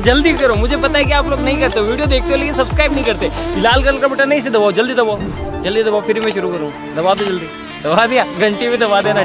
जल्दी करो, मुझे पता है कि आप लोग नहीं करते, वीडियो देखते हो लेकिन सब्सक्राइब नहीं करते। लाल कलर का बटन नहीं से दबाओ, जल्दी दबाओ, जल्दी दबाओ, फिर मैं शुरू करूँ। दबा दो जल्दी, दबा दिया, घंटी भी दबा देना।